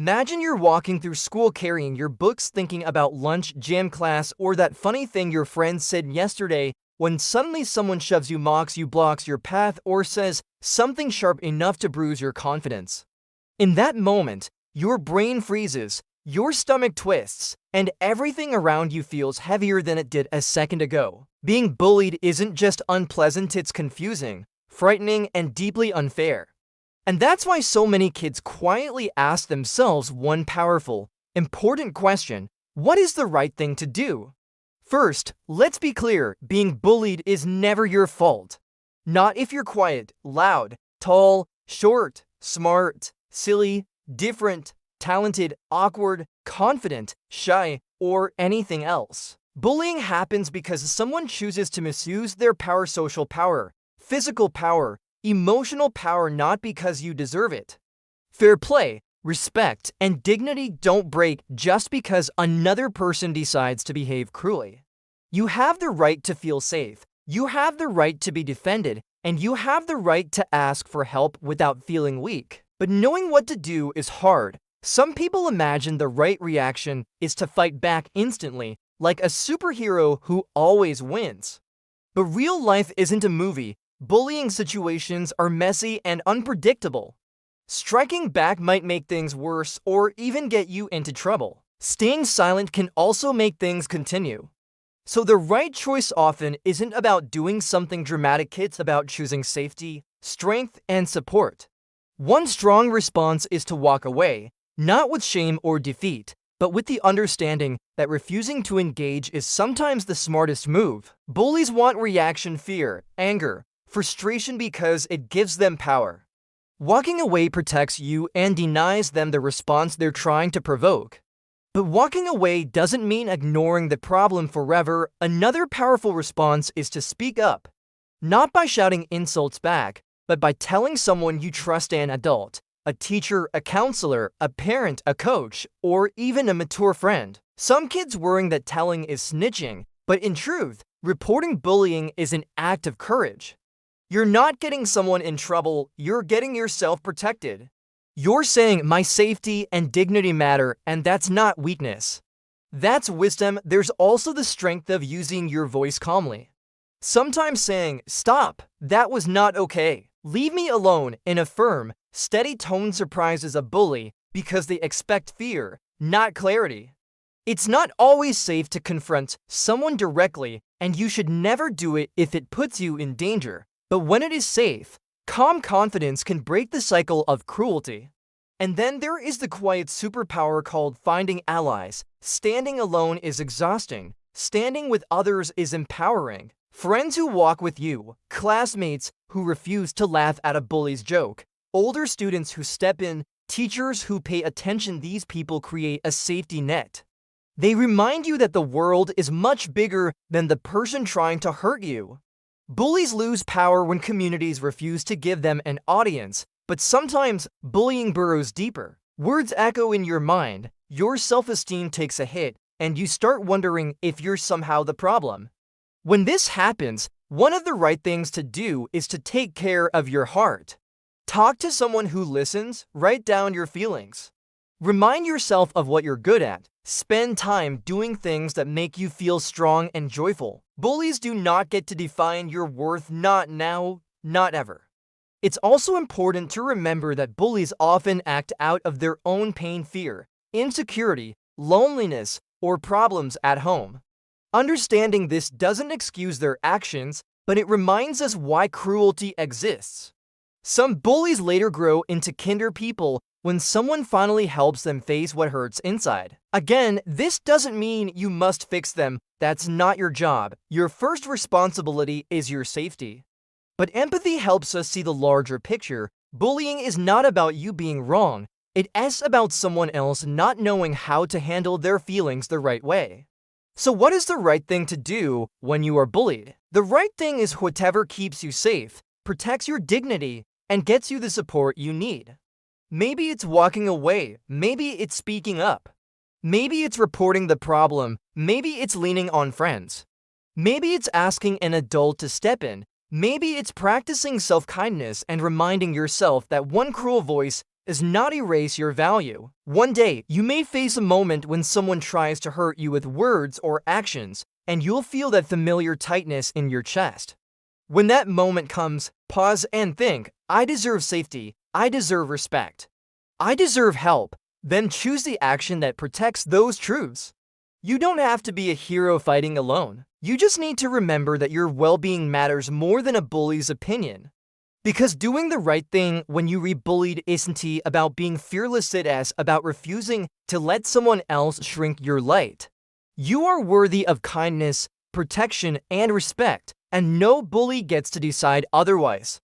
Imagine you're walking through school carrying your books thinking about lunch, gym class, or that funny thing your friend said yesterday when suddenly someone shoves you, mocks you, blocks your path, or says something sharp enough to bruise your confidence. In that moment, your brain freezes, your stomach twists, and everything around you feels heavier than it did a second ago. Being bullied isn't just unpleasant, it's confusing, frightening, and deeply unfair. And that's why so many kids quietly ask themselves one powerful, important question: what is the right thing to do? First, let's be clear, being bullied is never your fault. Not if you're quiet, loud, tall, short, smart, silly, different, talented, awkward, confident, shy, or anything else. Bullying happens because someone chooses to misuse their power, social power, physical power, emotional power, not because you deserve it. Fair play, respect, and dignity don't break just because another person decides to behave cruelly. You have the right to feel safe, you have the right to be defended, and you have the right to ask for help without feeling weak. But knowing what to do is hard. Some people imagine the right reaction is to fight back instantly, like a superhero who always wins. But real life isn't a movie. Bullying situations are messy and unpredictable. Striking back might make things worse or even get you into trouble. Staying silent can also make things continue. So the right choice often isn't about doing something dramatic, it's about choosing safety, strength, and support. One strong response is to walk away, not with shame or defeat, but with the understanding that refusing to engage is sometimes the smartest move. Bullies want reaction, fear, anger, frustration because it gives them power. Walking away protects you and denies them the response they're trying to provoke. But walking away doesn't mean ignoring the problem forever. Another powerful response is to speak up. Not by shouting insults back, but by telling someone you trust, an adult, a teacher, a counselor, a parent, a coach, or even a mature friend. Some kids worrying that telling is snitching, but in truth, reporting bullying is an act of courage. You're not getting someone in trouble, you're getting yourself protected. You're saying my safety and dignity matter, and that's not weakness. That's wisdom. There's also the strength of using your voice calmly. Sometimes saying, "Stop, that was not okay. Leave me alone," in a firm, steady tone surprises a bully because they expect fear, not clarity. It's not always safe to confront someone directly, and you should never do it if it puts you in danger. But when it is safe, calm confidence can break the cycle of cruelty. And then there is the quiet superpower called finding allies. Standing alone is exhausting. Standing with others is empowering. Friends who walk with you, classmates who refuse to laugh at a bully's joke, older students who step in, teachers who pay attention. These people create a safety net. They remind you that the world is much bigger than the person trying to hurt you. Bullies lose power when communities refuse to give them an audience, but sometimes bullying burrows deeper. Words echo in your mind, your self-esteem takes a hit, and you start wondering if you're somehow the problem. When this happens, one of the right things to do is to take care of your heart. Talk to someone who listens, write down your feelings. Remind yourself of what you're good at. Spend time doing things that make you feel strong and joyful. Bullies do not get to define your worth, not now, not ever. It's also important to remember that bullies often act out of their own pain, fear, insecurity, loneliness, or problems at home. Understanding this doesn't excuse their actions, but it reminds us why cruelty exists. Some bullies later grow into kinder people when someone finally helps them face what hurts inside. Again, this doesn't mean you must fix them. That's not your job. Your first responsibility is your safety. But empathy helps us see the larger picture. Bullying is not about you being wrong. It's about someone else not knowing how to handle their feelings the right way. So what is the right thing to do when you are bullied? The right thing is whatever keeps you safe, protects your dignity, and gets you the support you need. Maybe it's walking away. Maybe it's speaking up. Maybe it's reporting the problem. Maybe it's leaning on friends. Maybe it's asking an adult to step in. Maybe it's practicing self-kindness and reminding yourself that one cruel voice does not erase your value. One day, you may face a moment when someone tries to hurt you with words or actions, and you'll feel that familiar tightness in your chest. When that moment comes, pause and think, I deserve safety, I deserve respect, I deserve help. Then choose the action that protects those truths. You don't have to be a hero fighting alone. You just need to remember that your well-being matters more than a bully's opinion. Because doing the right thing when you re-bullied isn't about being fearless, it's about refusing to let someone else shrink your light. You are worthy of kindness, protection, and respect, and no bully gets to decide otherwise.